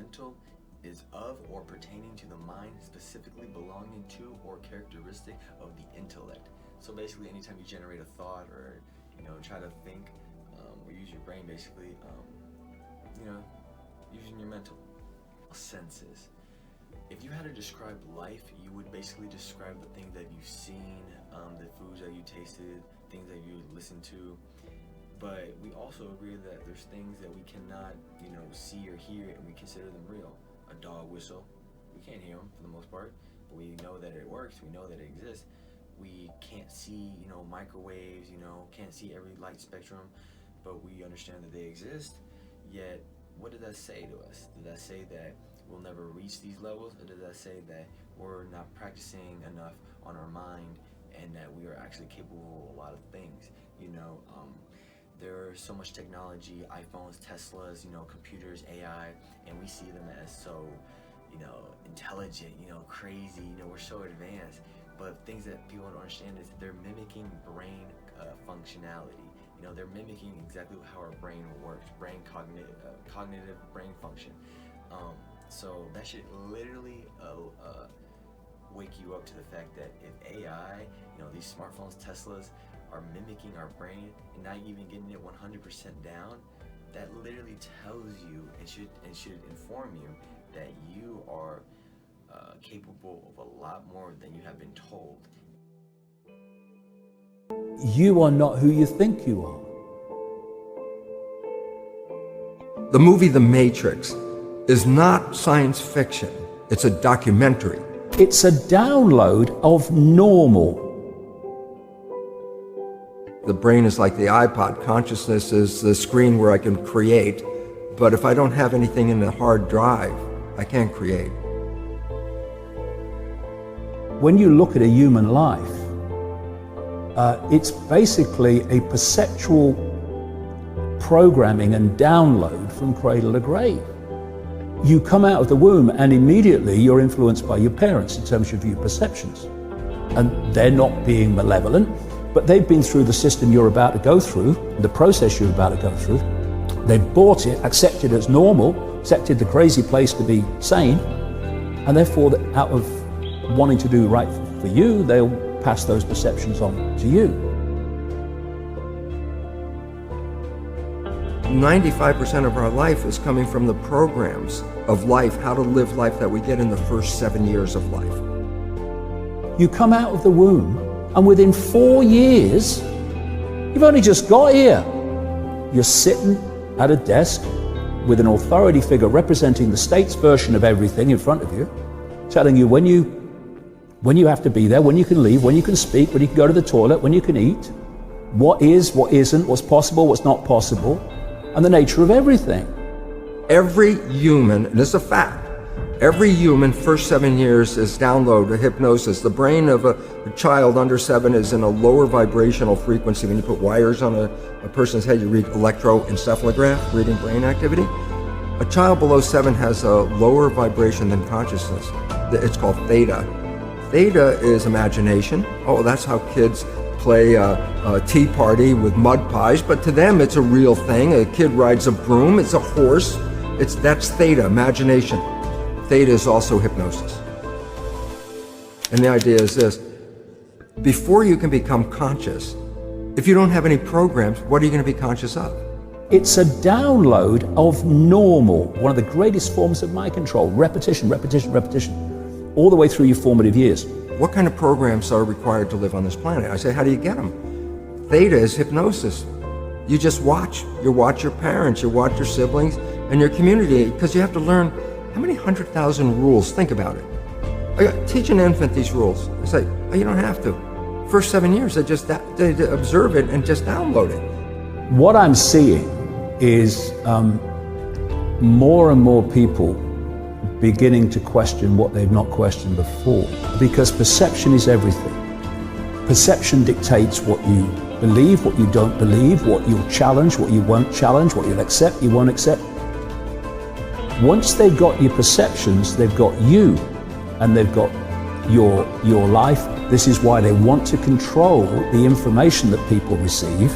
mental is of or pertaining to the mind, specifically belonging to or characteristic of the intellect. So basically, anytime you generate a thought or try to think or use your brain, basically, using your mental senses. If you had to describe life, you would basically describe the things that you've seen, the foods that you tasted, things that you listened to. But we also agree that there's things that we cannot, see or hear, and we consider them real. A dog whistle, we can't hear them for the most part, but we know that it works, we know that it exists. We can't see, microwaves, can't see every light spectrum, but we understand that they exist. Yet, what did that say to us? Did that say that we'll never reach these levels, or does that say that we're not practicing enough on our mind and that we are actually capable of a lot of things? There's so much technology, iPhones, Teslas, computers, AI, and we see them as so, intelligent, crazy, we're so advanced. But things that people don't understand is they're mimicking brain functionality. They're mimicking exactly how our brain works, cognitive brain function. So that should literally wake you up to the fact that if AI, these smartphones, Teslas, are mimicking our brain and not even getting it 100% down, that literally tells you and should inform you that you are capable of a lot more than you have been told. You are not who you think you are. The movie The Matrix is not science fiction. It's a documentary. It's a download of normal. The brain is like the iPod. Consciousness is the screen where I can create. But if I don't have anything in the hard drive, I can't create. When you look at a human life, it's basically a perceptual programming and download from cradle to grave. You come out of the womb and immediately you're influenced by your parents in terms of your perceptions. And they're not being malevolent, but they've been through the system you're about to go through, the process you're about to go through. They've bought it, accepted it as normal, accepted the crazy place to be sane, and therefore out of wanting to do right for you, they'll pass those perceptions on to you. 95% of our life is coming from the programs of life, how to live life that we get in the first 7 years of life. You come out of the womb, and within 4 years, you've only just got here. You're sitting at a desk with an authority figure representing the state's version of everything in front of you, telling you when you have to be there, when you can leave, when you can speak, when you can go to the toilet, when you can eat, what is, what isn't, what's possible, what's not possible, and the nature of everything. Every human, and it's a fact, every human first 7 years is download hypnosis. The brain of a child under 7 is in a lower vibrational frequency. When you put wires on a person's head, you read electroencephalograph, reading brain activity. A child below 7 has a lower vibration than consciousness. It's called theta. Theta is imagination. Oh, that's how kids play a tea party with mud pies, but to them it's a real thing. A kid rides a broom, it's a horse. That's theta, imagination. Theta is also hypnosis. And the idea is this: before you can become conscious, if you don't have any programs, what are you going to be conscious of? It's a download of normal, one of the greatest forms of mind control. Repetition, repetition, repetition, all the way through your formative years. What kind of programs are required to live on this planet? I say, how do you get them? Theta is hypnosis. You just watch. You watch your parents, you watch your siblings, and your community, because you have to learn how many 100,000 rules. Think about it. Teach an infant these rules. It's like, oh, you don't have to. First 7 years, they observe it and just download it. What I'm seeing is more and more people beginning to question what they've not questioned before, because perception is everything. Perception dictates what you believe, what you don't believe, what you'll challenge, what you won't challenge, what you'll accept, you won't accept. Once they've got your perceptions, they've got you, and they've got your life. This is why they want to control the information that people receive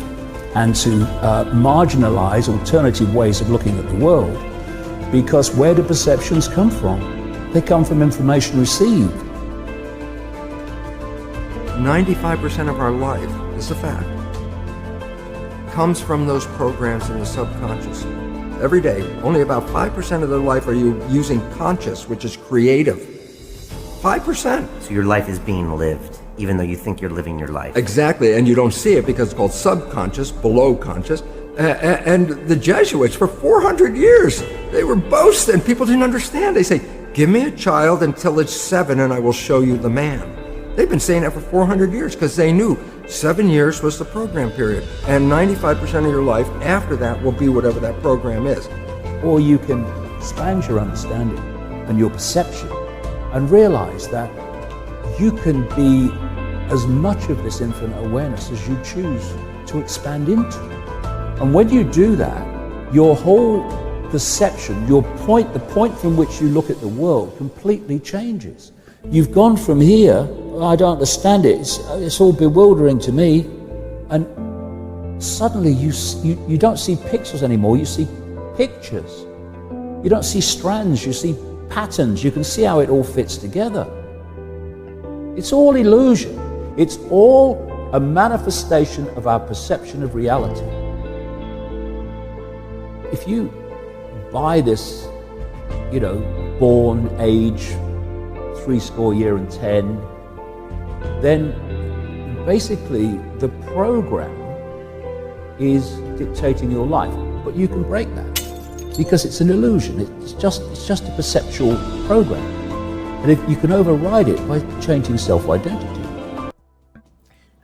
and to marginalize alternative ways of looking at the world. Because where do perceptions come from? They come from information received. 95% of our life, is a fact, comes from those programs in the subconscious. Every day, only about 5% of the life are you using conscious, which is creative. 5%. So your life is being lived, even though you think you're living your life. Exactly, and you don't see it because it's called subconscious, below conscious. And the Jesuits, for 400 years, they were boasting. People didn't understand. They say, give me a child until it's 7 and I will show you the man. They've been saying that for 400 years because they knew 7 years was the program period. And 95% of your life after that will be whatever that program is. Or you can expand your understanding and your perception and realize that you can be as much of this infinite awareness as you choose to expand into. And when you do that, your whole perception, the point from which you look at the world completely changes. You've gone from here, I don't understand it, it's all bewildering to me, and suddenly you don't see pixels anymore, you see pictures. You don't see strands, you see patterns, you can see how it all fits together. It's all illusion. It's all a manifestation of our perception of reality. If you buy this, born age 70, then basically the program is dictating your life. But you can break that because it's an illusion. It's just a perceptual program. And if you can override it by changing self-identity.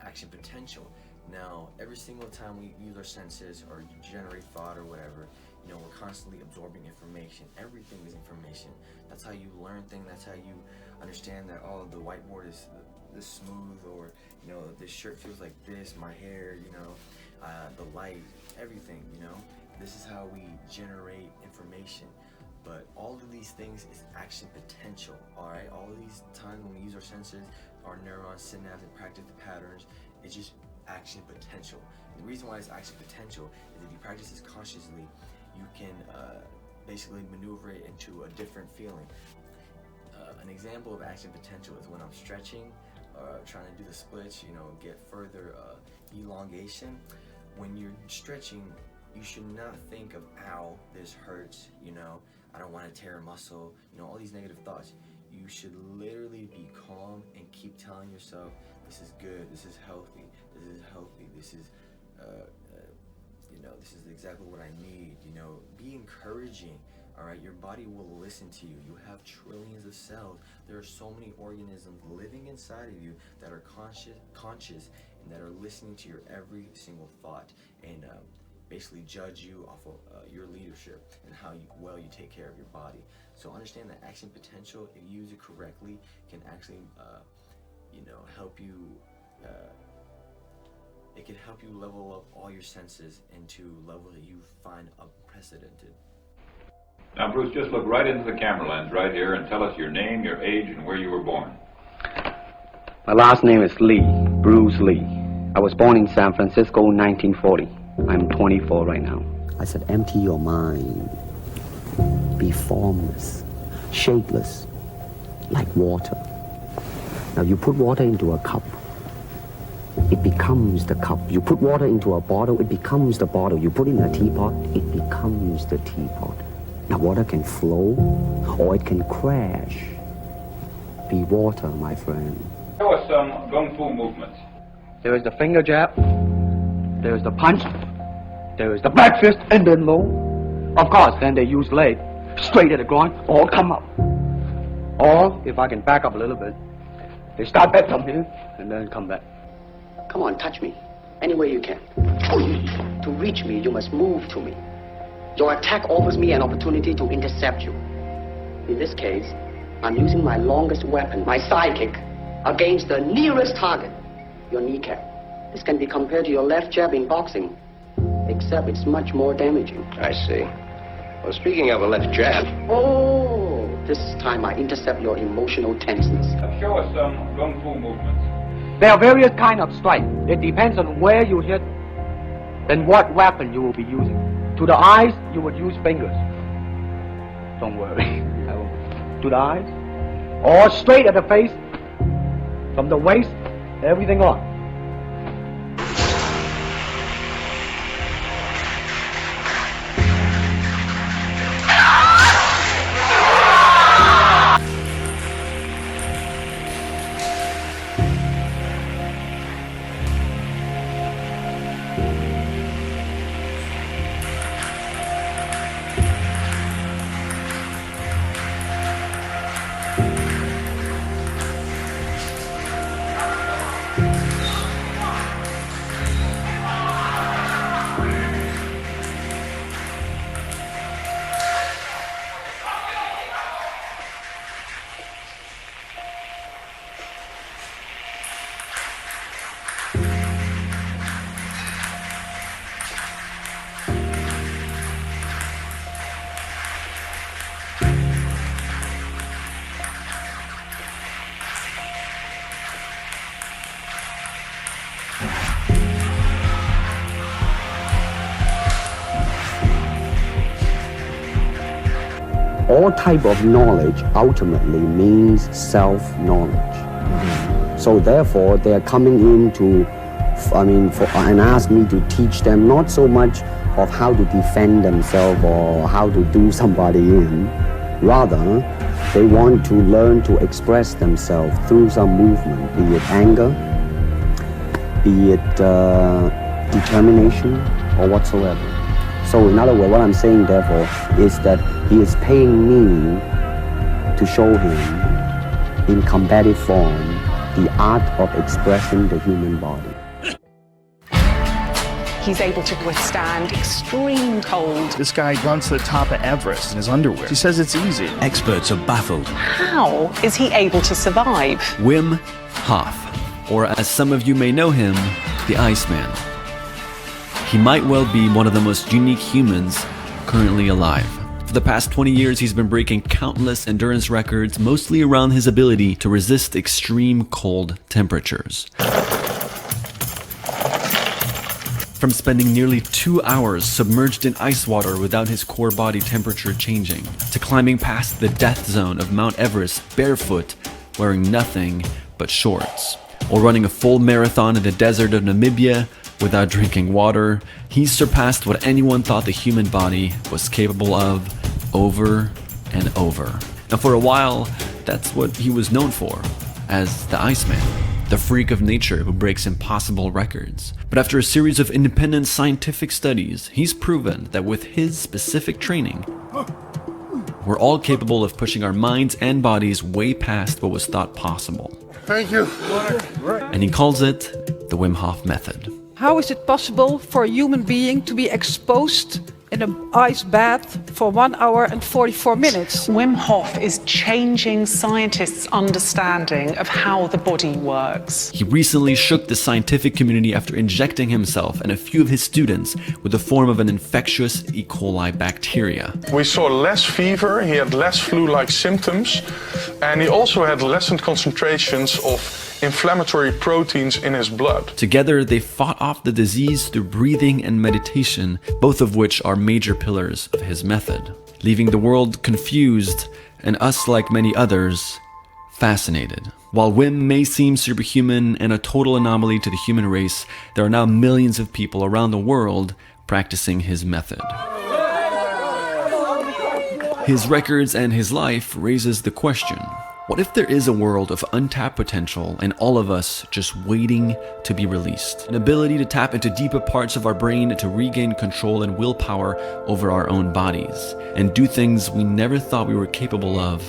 Action potential. Now, every single time we use our senses or generate thought or whatever, we're constantly absorbing information. Everything is information. That's how you learn things. That's how you understand that, the whiteboard is this smooth, or, this shirt feels like this, my hair, the light, everything, This is how we generate information. But all of these things is action potential, all right? All of these times when we use our senses, our neurons, synapses, and practice the patterns, it's just action potential. And the reason why it's action potential is if you practice this consciously, you can basically maneuver it into a different feeling. An example of action potential is when I'm stretching, trying to do the splits, get further elongation. When you're stretching, you should not think of, ow, this hurts, I don't want to tear a muscle, all these negative thoughts. You should literally be calm and keep telling yourself, this is good, this is healthy, this is this is exactly what I need, be encouraging, all right? Your body will listen to you. You have trillions of cells. There are so many organisms living inside of you that are conscious and that are listening to your every single thought and basically judge you off of your leadership and how well you take care of your body. So understand that action potential, if you use it correctly, can actually help you. It can help you level up all your senses into levels that you find unprecedented. Now, Bruce, just look right into the camera lens right here and tell us your name, your age, and where you were born. My last name is Lee, Bruce Lee. I was born in San Francisco in 1940. I'm 24 right now. I said, empty your mind. Be formless, shapeless, like water. Now you put water into a cup, it becomes the cup. You put water into a bottle, it becomes the bottle. You put in a teapot, it becomes the teapot. Now water can flow or it can crash. Be water, my friend. Show us some Kung Fu movements. There is the finger jab, there is the punch, there is the back fist and then low. Of course, then they use leg, straight at the groin, or come up. Or, if I can back up a little bit, they start back from here and then come back. Come on, touch me, any way you can. To reach me, you must move to me. Your attack offers me an opportunity to intercept you. In this case, I'm using my longest weapon, my sidekick, against the nearest target, your kneecap. This can be compared to your left jab in boxing, except it's much more damaging. I see. Well, speaking of a left jab... Oh, this time I intercept your emotional tenseness. Now, show us some Kung Fu movements. There are various kinds of strike. It depends on where you hit, then what weapon you will be using. To the eyes, you would use fingers. Don't worry. I will do the eyes. All straight at the face. From the waist, everything on. All type of knowledge ultimately means self-knowledge. So therefore, they are coming in to, and ask me to teach them not so much of how to defend themselves or how to do somebody in. Rather, they want to learn to express themselves through some movement, be it anger, be it determination, or whatsoever. So in other words, what I'm saying therefore is that he is paying me to show him in combative form the art of expressing the human body. He's able to withstand extreme cold. This guy runs to the top of Everest in his underwear. He says it's easy. Experts are baffled. How is he able to survive? Wim Hof, or as some of you may know him, the Iceman. He might well be one of the most unique humans currently alive. For the past 20 years, he's been breaking countless endurance records, mostly around his ability to resist extreme cold temperatures. From spending nearly 2 hours submerged in ice water without his core body temperature changing, to climbing past the death zone of Mount Everest barefoot, wearing nothing but shorts, or running a full marathon in the desert of Namibia without drinking water, he's surpassed what anyone thought the human body was capable of over and over. And for a while, that's what he was known for, as the Iceman, the freak of nature who breaks impossible records. But after a series of independent scientific studies, he's proven that with his specific training, we're all capable of pushing our minds and bodies way past what was thought possible. Thank you. And he calls it the Wim Hof method. How is it possible for a human being to be exposed in an ice bath for 1 hour and 44 minutes? Wim Hof is changing scientists' understanding of how the body works. He recently shook the scientific community after injecting himself and a few of his students with the form of an infectious E. coli bacteria. We saw less fever, he had less flu-like symptoms, and he also had lessened concentrations of inflammatory proteins in his blood. Together, they fought off the disease through breathing and meditation, both of which are major pillars of his method, leaving the world confused and us, like many others, fascinated. While Wim may seem superhuman and a total anomaly to the human race, there are now millions of people around the world practicing his method. His records and his life raises the question, what if there is a world of untapped potential and all of us just waiting to be released? An ability to tap into deeper parts of our brain to regain control and willpower over our own bodies and do things we never thought we were capable of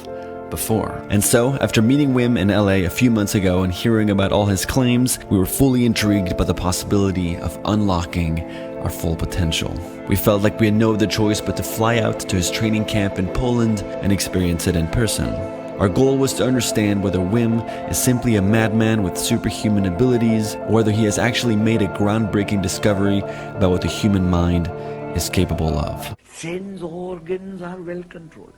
before. And so, after meeting Wim in LA a few months ago and hearing about all his claims, we were fully intrigued by the possibility of unlocking our full potential. We felt like we had no other choice but to fly out to his training camp in Poland and experience it in person. Our goal was to understand whether Wim is simply a madman with superhuman abilities, or whether he has actually made a groundbreaking discovery about what the human mind is capable of. Sense organs are well controlled.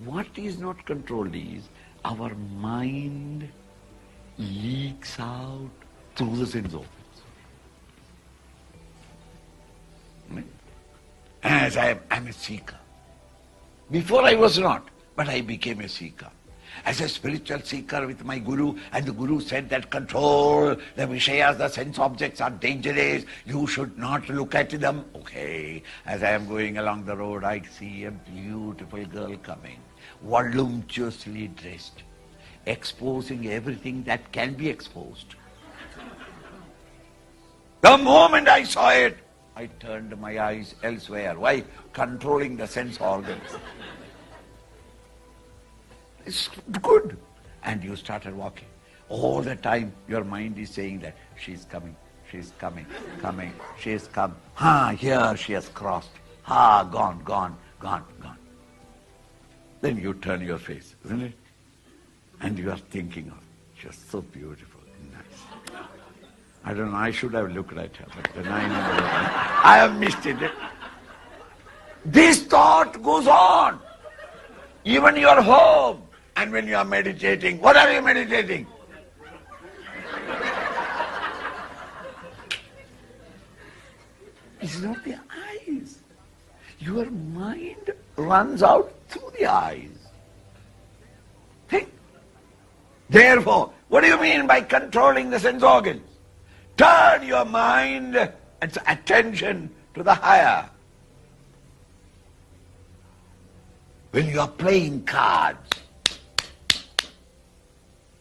What is not controlled is our mind leaks out through the sense organs. As I'm a seeker. Before I was not, but I became a seeker. As a spiritual seeker with my guru, and the guru said that control, the Vishayas, the sense objects are dangerous, you should not look at them. Okay, as I am going along the road, I see a beautiful girl coming, voluptuously dressed, exposing everything that can be exposed. The moment I saw it, I turned my eyes elsewhere. Why? Controlling the sense organs. It's good. And you started walking. All the time your mind is saying that she's coming, she's come. Here she has crossed. Gone. Then you turn your face, isn't it? And you are thinking of, she's so beautiful and nice. I don't know, I should have looked at her, but then I have missed it. This thought goes on. Even you are home. And when you are meditating, what are you meditating? It's not the eyes. Your mind runs out through the eyes. Think. Therefore, what do you mean by controlling the sense organs? Turn your mind and attention to the higher. When you are playing cards,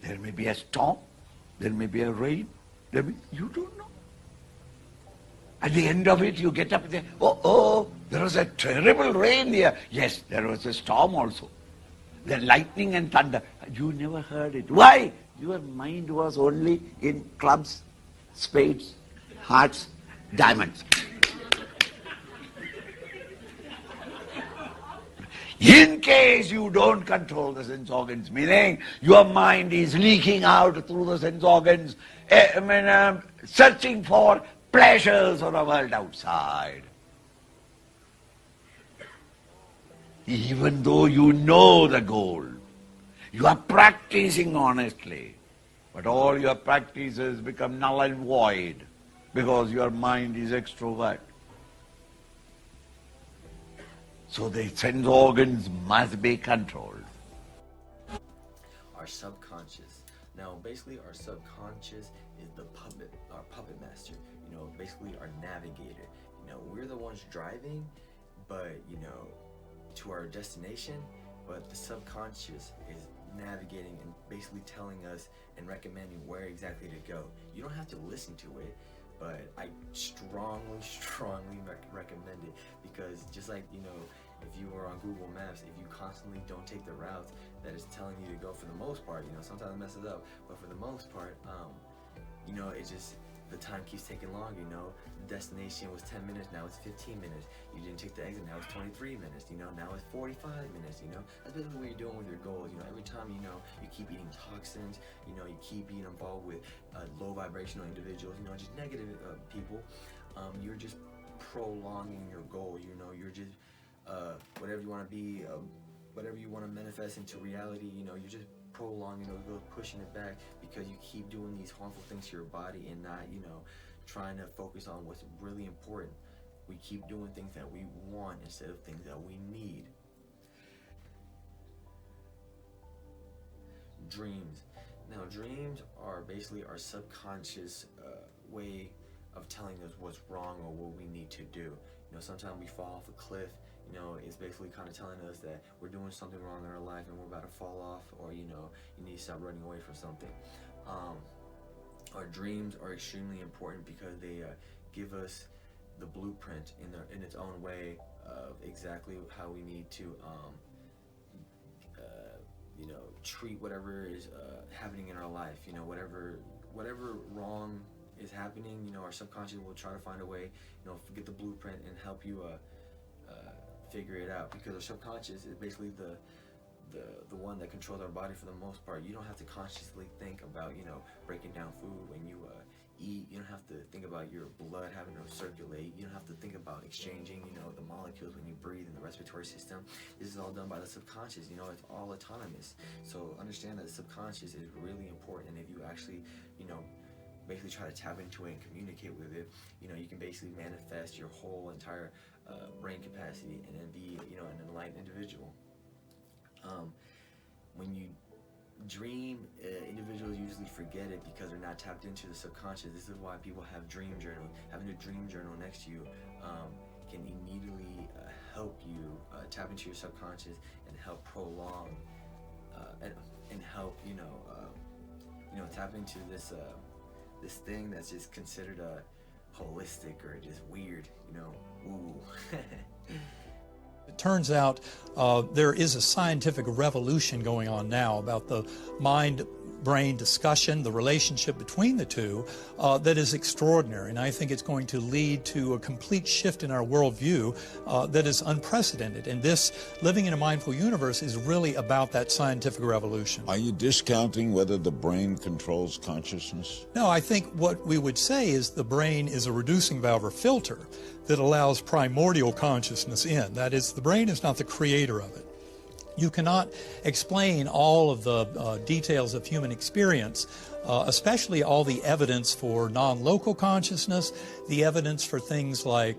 there may be a storm, there may be a rain, you don't know. At the end of it, you get up and say, there was a terrible rain here. Yes, there was a storm also. The lightning and thunder. You never heard it. Why? Your mind was only in clubs, spades, hearts, diamonds. In case you don't control the sense organs, meaning your mind is leaking out through the sense organs, searching for pleasures of the world outside. Even though you know the goal, you are practicing honestly, but all your practices become null and void because your mind is extrovert. So the sense organs must be controlled. Our subconscious. Now, basically, our subconscious is the puppet, our puppet master. Basically our navigator. We're the ones driving, but to our destination. But the subconscious is navigating and basically telling us and recommending where exactly to go. You don't have to listen to it, but I strongly recommend it, because just like, if you were on Google Maps, if you constantly don't take the routes that it's telling you to go, for the most part, sometimes it messes up, but for the most part, it's just, the time keeps taking longer, the destination was 10 minutes, now it's 15 minutes, you didn't take the exit, now it's 23 minutes, now it's 45 minutes, that's basically what you're doing with your goals, every time, you keep eating toxins, you keep being involved with low vibrational individuals, just negative people, you're just prolonging your goal, you're just, whatever you want to be, whatever you want to manifest into reality, you're just prolonging those goals, pushing it back, because you keep doing these harmful things to your body and not, trying to focus on what's really important. We keep doing things that we want instead of things that we need. Dreams. Now, dreams are basically our subconscious way of telling us what's wrong or what we need to do. Sometimes we fall off a cliff. It's basically kind of telling us that we're doing something wrong in our life and we're about to fall off, or you need to stop running away from something. Our dreams are extremely important because they give us the blueprint in its own way of exactly how we need to treat whatever is happening in our life. Whatever wrong is happening, our subconscious will try to find a way, get the blueprint and help you figure it out, because our subconscious is basically the one that controls our body for the most part. You don't have to consciously think about breaking down food when you eat. You don't have to think about your blood having to circulate. You don't have to think about exchanging the molecules when you breathe in the respiratory system. This is all done by the subconscious. It's all autonomous. So understand that the subconscious is really important, and if you actually basically try to tap into it and communicate with it, you can basically manifest your whole entire brain capacity and then be, an enlightened individual. When you dream, individuals usually forget it because they're not tapped into the subconscious. This is why people have dream journal. Having a dream journal next to you can immediately help you tap into your subconscious and help prolong and help tap into this thing that's just considered holistic or just weird, ooh. It turns out there is a scientific revolution going on now about the mind-brain discussion, the relationship between the two, that is extraordinary. And I think it's going to lead to a complete shift in our worldview that is unprecedented. And this living in a mindful universe is really about that scientific revolution. Are you discounting whether the brain controls consciousness? No, I think what we would say is the brain is a reducing valve or filter that allows primordial consciousness in. That is, the brain is not the creator of it. You cannot explain all of the details of human experience, especially all the evidence for non-local consciousness, the evidence for things like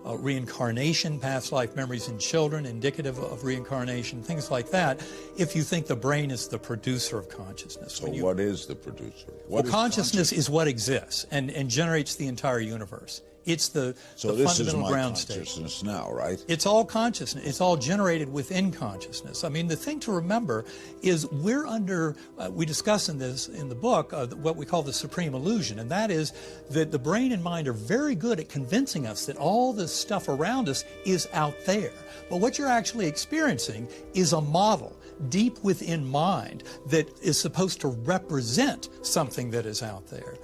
reincarnation, past life memories in children, indicative of reincarnation, things like that, if you think the brain is the producer of consciousness. So what is the producer? Well, consciousness is what exists and generates the entire universe. It's the fundamental ground state. So this is my consciousness now, right? It's all consciousness. It's all generated within consciousness. I mean, the thing to remember is we're under, we discuss in the book, what we call the supreme illusion, and that is that the brain and mind are very good at convincing us that all this stuff around us is out there. But what you're actually experiencing is a model deep within mind that is supposed to represent something that is out there.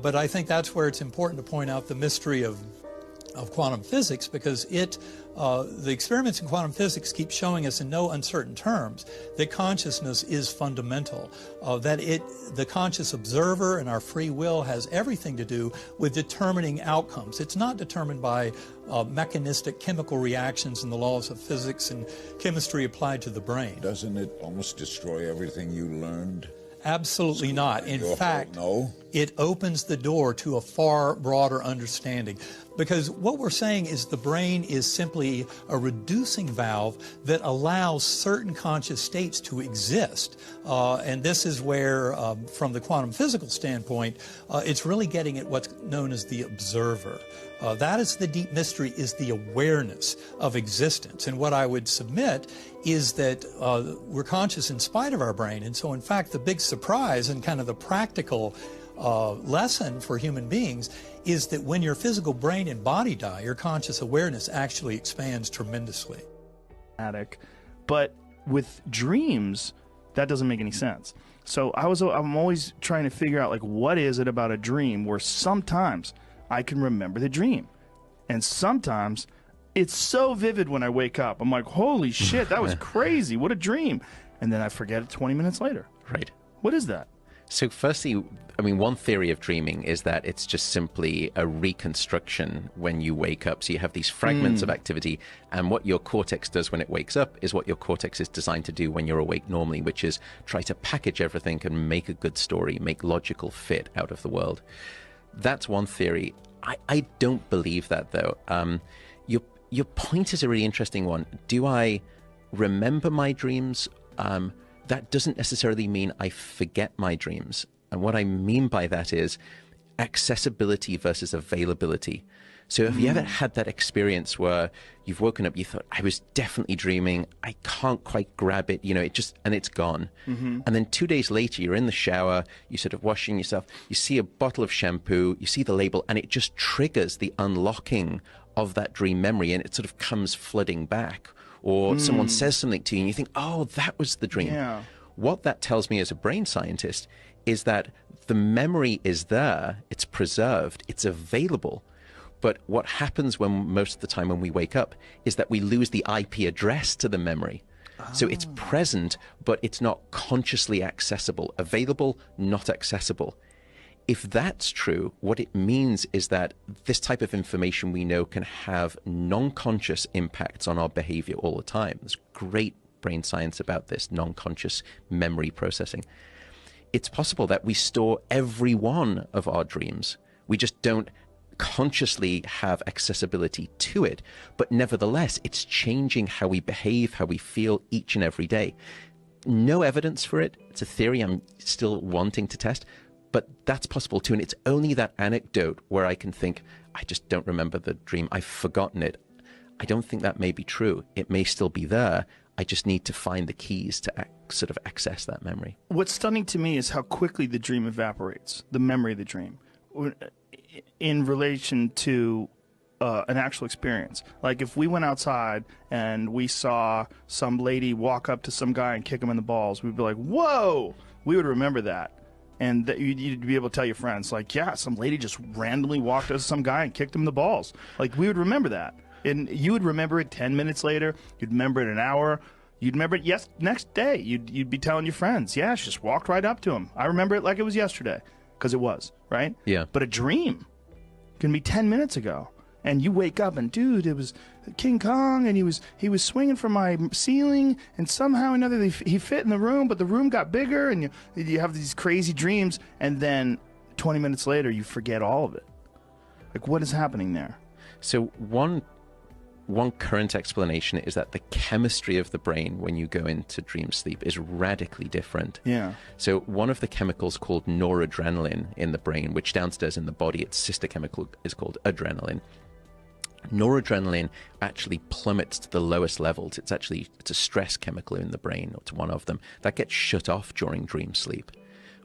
But I think that's where it's important to point out the mystery of quantum physics, because the experiments in quantum physics keep showing us in no uncertain terms that consciousness is fundamental, that the conscious observer and our free will has everything to do with determining outcomes. It's not determined by mechanistic chemical reactions and the laws of physics and chemistry applied to the brain. Doesn't it almost destroy everything you learned? Absolutely not. In fact, it opens the door to a far broader understanding. Because what we're saying is the brain is simply a reducing valve that allows certain conscious states to exist. And this is where, from the quantum physical standpoint, it's really getting at what's known as the observer. That is the deep mystery, is the awareness of existence. And what I would submit is that we're conscious in spite of our brain. And so, in fact, the big surprise and kind of the practical lesson for human beings is that when your physical brain and body die, your conscious awareness actually expands tremendously. But with dreams, that doesn't make any sense. So I'm always trying to figure out, like, what is it about a dream where sometimes I can remember the dream, and sometimes it's so vivid when I wake up. I'm like, holy shit, that was crazy. What a dream. And then I forget it 20 minutes later. Right. What is that? So firstly, I mean, one theory of dreaming is that it's just simply a reconstruction when you wake up. So you have these fragments of activity, and what your cortex does when it wakes up is what your cortex is designed to do when you're awake normally, which is try to package everything and make a good story, make logical fit out of the world. That's one theory. I don't believe that, though. Your point is a really interesting one. Do I remember my dreams? That doesn't necessarily mean I forget my dreams. And what I mean by that is accessibility versus availability. So have you ever had that experience where you've woken up, you thought, I was definitely dreaming, I can't quite grab it, and it's gone. And then 2 days later, you're in the shower, you're sort of washing yourself, you see a bottle of shampoo, you see the label, and it just triggers the unlocking of that dream memory, and it sort of comes flooding back. Or someone says something to you and you think, oh, that was the dream. Yeah. What that tells me as a brain scientist is that the memory is there, it's preserved, it's available. But what happens most of the time when we wake up is that we lose the IP address to the memory. So it's present, but it's not consciously accessible. Available, not accessible. If that's true, what it means is that this type of information we know can have non-conscious impacts on our behavior all the time. There's great brain science about this, non-conscious memory processing. it's possible that we store every one of our dreams. We just don't consciously have accessibility to it, but nevertheless, it's changing how we behave, how we feel each and every day. No evidence for it. It's a theory I'm still wanting to test, but that's possible too. And it's only that anecdote where I can think, I just don't remember the dream. I've forgotten it. I don't think that may be true. It may still be there. I just need to find the keys to sort of access that memory. What's stunning to me is how quickly the dream evaporates, the memory of the dream, in relation to an actual experience. Like if we went outside and we saw some lady walk up to some guy and kick him in the balls, we'd be like, whoa, we would remember that. And that you'd be able to tell your friends, like, yeah, some lady just randomly walked up to some guy and kicked him in the balls. Like, we would remember that. And you would remember it 10 minutes later. You'd remember it an hour. You'd remember it next day. You'd be telling your friends, yeah, she just walked right up to him. I remember it like it was yesterday, because it was, right? Yeah. But a dream can be 10 minutes ago. And you wake up and, dude, it was King Kong, and he was swinging from my ceiling, and somehow or another he fit in the room, but the room got bigger, and you have these crazy dreams, and then 20 minutes later you forget all of it. Like, what is happening there? So one current explanation is that the chemistry of the brain when you go into dream sleep is radically different. Yeah. So one of the chemicals called noradrenaline in the brain, which downstairs in the body, its sister chemical is called adrenaline. Noradrenaline actually plummets to the lowest levels. It's a stress chemical in the brain. It's one of them that gets shut off during dream sleep,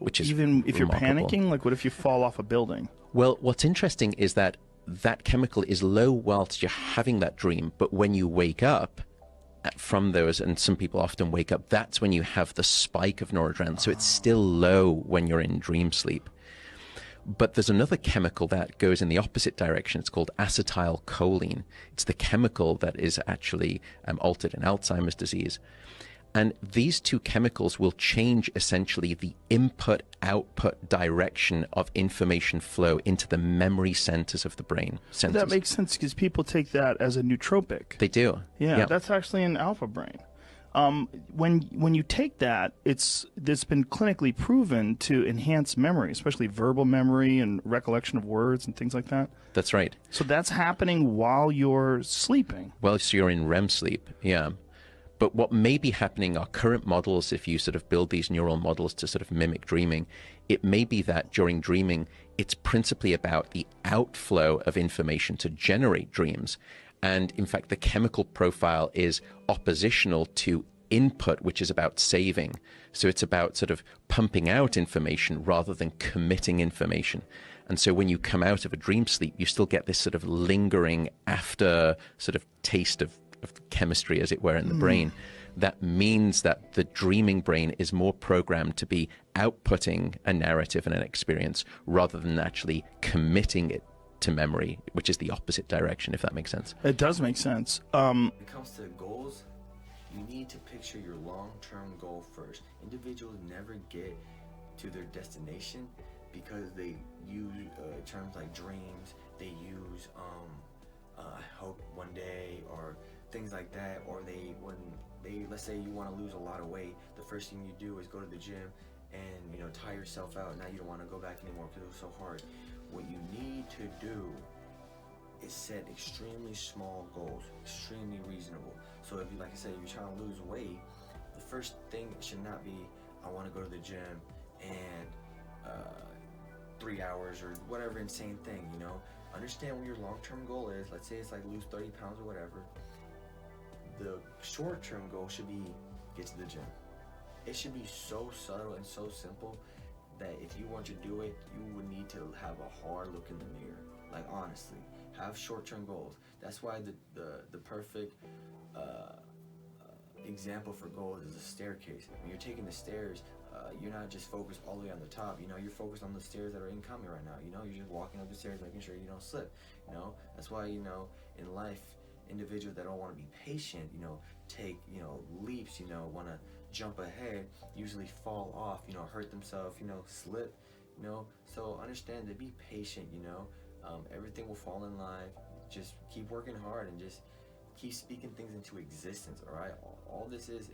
which is even if remarkable. You're panicking. Like, what if you fall off a building? Well, what's interesting is that chemical is low whilst you're having that dream, but when you wake up from those, and some people often wake up, that's when you have the spike of noradrenaline. So it's still low when you're in dream sleep. But there's another chemical that goes in the opposite direction. It's called acetylcholine. It's the chemical that is actually altered in Alzheimer's disease. And these two chemicals will change essentially the input-output direction of information flow into the memory centers of the brain. That makes sense, because people take that as a nootropic. They do. Yeah, that's actually an alpha brain. When you take that, it's been clinically proven to enhance memory, especially verbal memory and recollection of words and things like that. That's right. So that's happening while you're sleeping. Well, so you're in REM sleep, yeah. But what may be happening, our current models, if you sort of build these neural models to sort of mimic dreaming, it may be that during dreaming, it's principally about the outflow of information to generate dreams. And in fact, the chemical profile is oppositional to input, which is about saving. So it's about sort of pumping out information rather than committing information. And so when you come out of a dream sleep, you still get this sort of lingering after sort of taste of chemistry, as it were, in the brain. That means that the dreaming brain is more programmed to be outputting a narrative and an experience rather than actually committing it to memory, which is the opposite direction, if that makes sense. It does make sense. When it comes to goals, you need to picture your long-term goal first. Individuals never get to their destination because they use terms like dreams, they use I hope one day, or things like that, or let's say you want to lose a lot of weight, the first thing you do is go to the gym and tire yourself out. Now you don't want to go back anymore because it was so hard. What you need to do is set extremely small goals, extremely reasonable. So if you, like I said, if you're trying to lose weight, the first thing should not be, I want to go to the gym and 3 hours or whatever insane thing, Understand what your long-term goal is. Let's say it's like lose 30 pounds or whatever. The short-term goal should be get to the gym. It should be so subtle and so simple that if you want to do it, you would need to have a hard look in the mirror. Like, honestly, have short-term goals. That's why the perfect example for goals is a staircase. When you're taking the stairs, you're not just focused all the way on the top. You're focused on the stairs that are incoming right now. You're just walking up the stairs, making sure you don't slip. That's why in life, individuals that don't want to be patient, take leaps, want to jump ahead, usually fall off, hurt themselves, slip, So understand to be patient. Everything will fall in line. Just keep working hard and just keep speaking things into existence. All right. All this is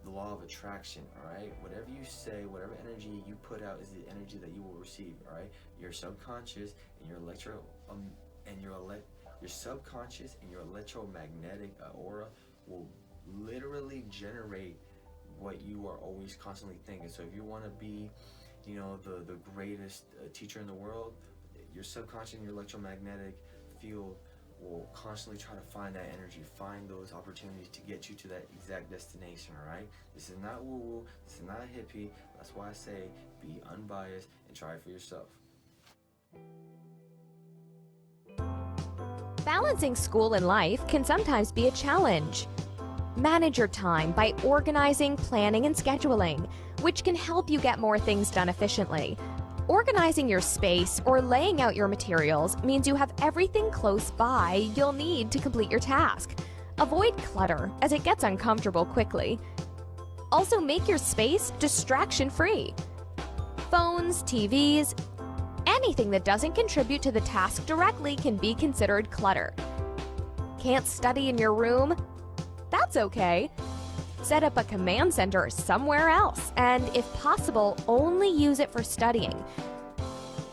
the law of attraction, all right? Whatever you say, whatever energy you put out is the energy that you will receive, all right? Your subconscious and your your subconscious and your electromagnetic aura will literally generate what you are always constantly thinking. So if you want to be, you know, the greatest teacher in the world, your subconscious and your electromagnetic field will constantly try to find that energy, find those opportunities to get you to that exact destination, all right? This is not woo-woo, this is not hippie. That's why I say be unbiased and try it for yourself. Balancing school and life can sometimes be a challenge. Manage your time by organizing, planning, and scheduling, which can help you get more things done efficiently. Organizing your space or laying out your materials means you have everything close by you'll need to complete your task. Avoid clutter, as it gets uncomfortable quickly. Also, make your space distraction-free. Phones, TVs, anything that doesn't contribute to the task directly can be considered clutter. Can't study in your room? That's okay. Set up a command center somewhere else, and if possible, only use it for studying.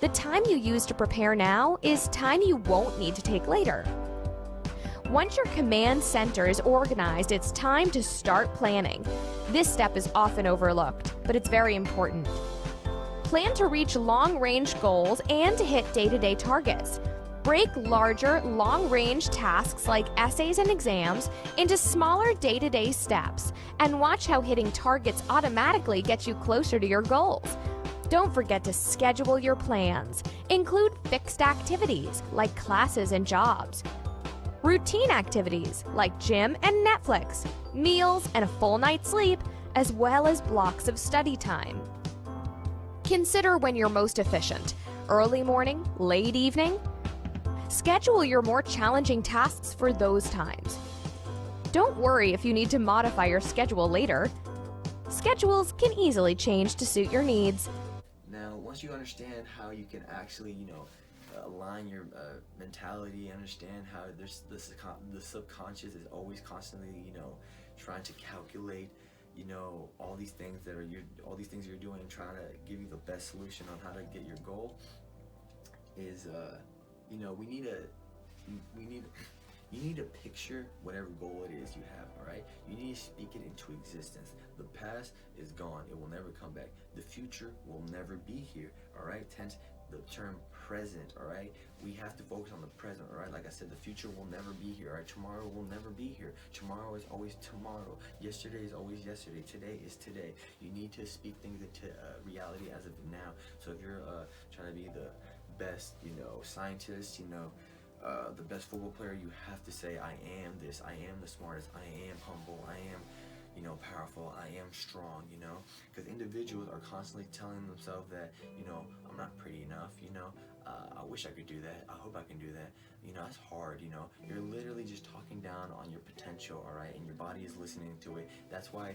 The time you use to prepare now is time you won't need to take later. Once your command center is organized, it's time to start planning. This step is often overlooked, but it's very important. Plan to reach long-range goals and to hit day-to-day targets. Break larger, long-range tasks like essays and exams into smaller day-to-day steps, and watch how hitting targets automatically gets you closer to your goals. Don't forget to schedule your plans. Include fixed activities like classes and jobs, routine activities like gym and Netflix, meals and a full night's sleep, as well as blocks of study time. Consider when you're most efficient: early morning, late evening. Schedule your more challenging tasks for those times. Don't worry if you need to modify your schedule later. Schedules can easily change to suit your needs. Now, once you understand how you can actually, you know, align your mentality, understand how there's the subconscious is always constantly, you know, trying to calculate, you know, all these things you're doing, trying to give you the best solution on how to get your goal. Is you know, you need to picture whatever goal it is you have, all right? You need to speak it into existence. The past is gone. It will never come back. The future will never be here, all right? Hence the term present, all right? We have to focus on the present, all right? Like I said, the future will never be here, all right? Tomorrow will never be here. Tomorrow is always tomorrow. Yesterday is always yesterday. Today is today. You need to speak things into reality as of now. So if you're trying to be the best, you know, scientist, you know, the best football player, you have to say, I am this, I am the smartest, I am humble, I am, you know, powerful, I am strong, you know, because individuals are constantly telling themselves that, you know, I'm not pretty enough, you know, I wish I could do that, I hope I can do that, you know, that's hard, you know, you're literally just talking down on your potential, all right, and your body is listening to it. That's why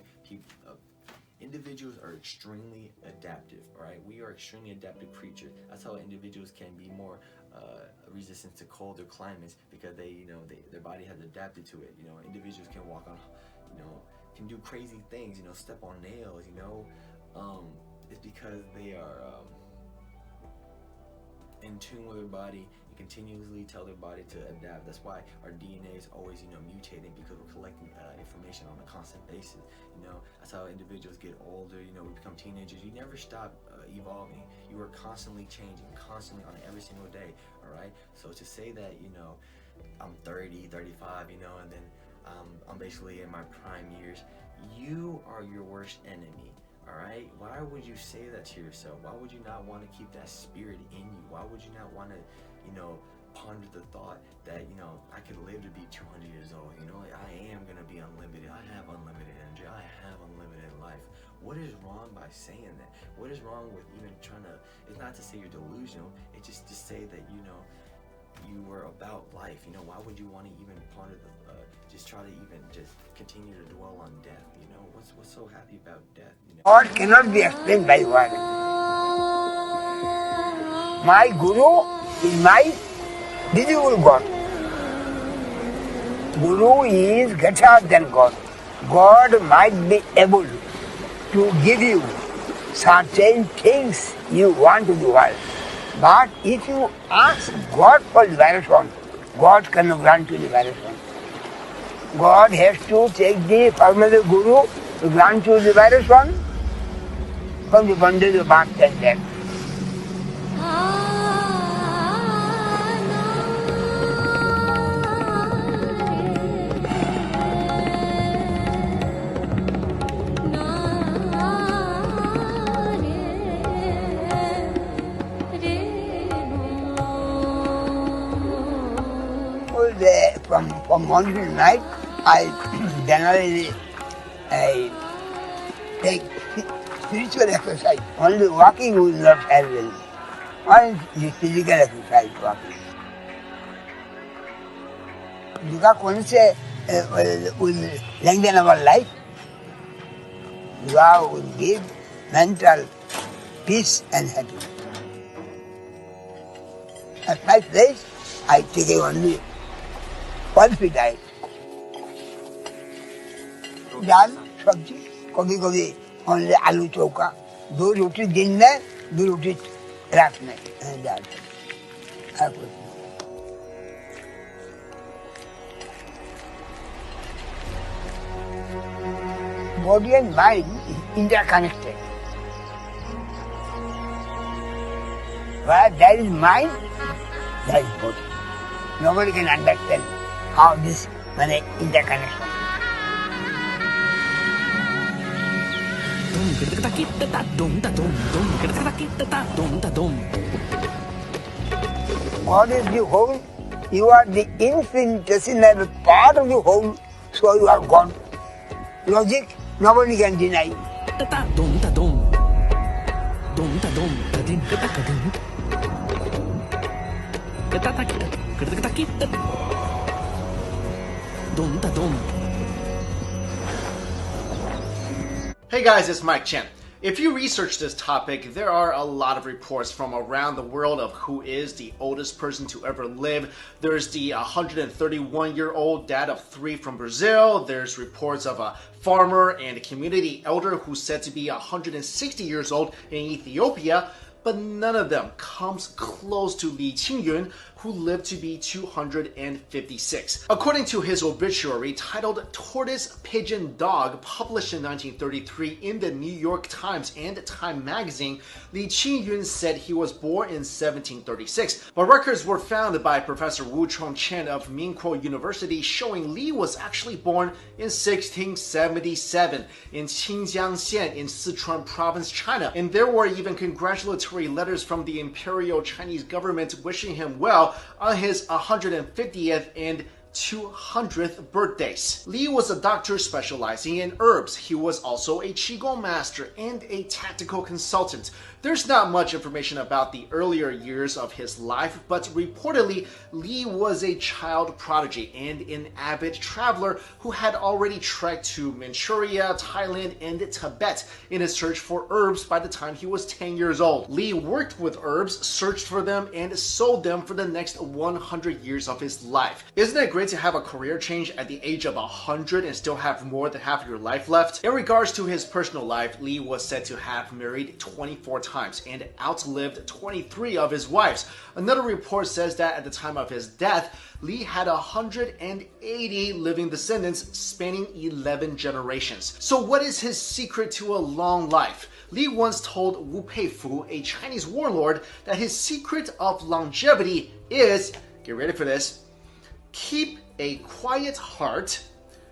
individuals are extremely adaptive, all right? We are extremely adaptive creatures. That's how individuals can be more resistant to colder climates, because they, you know, their body has adapted to it. You know, individuals can walk on, you know, can do crazy things, you know, step on nails, you know. It's because they are in tune with their body and continuously tell their body to adapt. That's why our DNA is always, you know, mutating, because we're collecting information on a constant basis. You know, that's how individuals get older. You know, we become teenagers. You never stop evolving. You are constantly changing, constantly on every single day. All right. So to say that, you know, I'm 30, 35, you know, and then I'm basically in my prime years, you are your worst enemy. All right, why would you say that to yourself? Why would you not want to keep that spirit in you? Why would you not want to, you know, ponder the thought that, you know, I could live to be 200 years old? You know, I am going to be unlimited. I have unlimited energy. I have unlimited life. What is wrong by saying that? What is wrong with even trying to, it's not to say you're delusional, it's just to say that, you know, you were about life. You know, why would you want to even ponder the, just try to even just continue to dwell on death? You know, what's so happy about death? You know? God cannot be explained by word. My Guru is my visible God. Guru is greater than God. God might be able to give you certain things you want to the world. But if you ask God for liberation, God cannot grant you liberation. God has to take the form of the Guru to grant you liberation from the bondage of birth and death. From morning to night, I generally take spiritual exercise. Only walking will not help me. Only the physical exercise walking. Yoga will lengthen our life. Yoga will give mental peace and happiness. At my place, I take only one free diet. दाल सब्जी कभी कभी only आलू चौका 2 रोटी दिन में 2 रोटी रात में दाल body and mind is interconnected. Where there is mind, there is body. Nobody can understand how this interconnection. God is the whole. You are the infinitesimal part of the whole, so you are God. Logic, nobody can deny. Hey guys, it's Mike Chen. If you research this topic, there are a lot of reports from around the world of who is the oldest person to ever live. There's the 131-year-old dad of 3 from Brazil. There's reports of a farmer and a community elder who's said to be 160 years old in Ethiopia. But none of them comes close to Li Qingyun, who lived to be 256. According to his obituary, titled Tortoise Pigeon Dog, published in 1933 in the New York Times and Time magazine, Li Qingyun said he was born in 1736. But records were found by Professor Wu Chongchen of Minkuo University showing Li was actually born in 1677 in Xinjiang in Sichuan Province, China. And there were even congratulatory letters from the Imperial Chinese government wishing him well on his 150th and 200th birthdays. Li was a doctor specializing in herbs. He was also a Qigong master and a tactical consultant. There's not much information about the earlier years of his life, but reportedly, Li was a child prodigy and an avid traveler who had already trekked to Manchuria, Thailand, and Tibet in his search for herbs by the time he was 10 years old. Li worked with herbs, searched for them, and sold them for the next 100 years of his life. Isn't it great to have a career change at the age of 100 and still have more than half of your life left? In regards to his personal life, Li was said to have married 24 times and outlived 23 of his wives. Another report says that at the time of his death, Li had 180 living descendants spanning 11 generations. So what is his secret to a long life? Li once told Wu Peifu, a Chinese warlord, that his secret of longevity is, get ready for this, keep a quiet heart,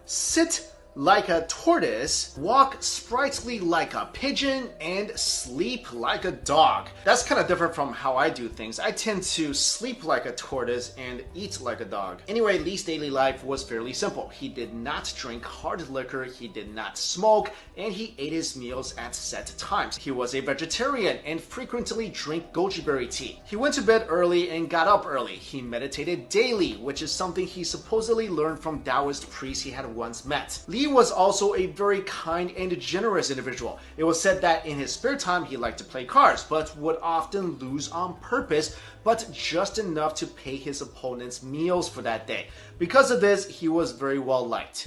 sit like a tortoise, walk sprightly like a pigeon, and sleep like a dog. That's kind of different from how I do things. I tend to sleep like a tortoise and eat like a dog. Anyway, Li's daily life was fairly simple. He did not drink hard liquor, he did not smoke, and he ate his meals at set times. He was a vegetarian and frequently drank goji berry tea. He went to bed early and got up early. He meditated daily, which is something he supposedly learned from Taoist priests he had once met. Li was also a very kind and generous individual. It was said that in his spare time he liked to play cards, but would often lose on purpose, but just enough to pay his opponents meals for that day. Because of this, he was very well liked.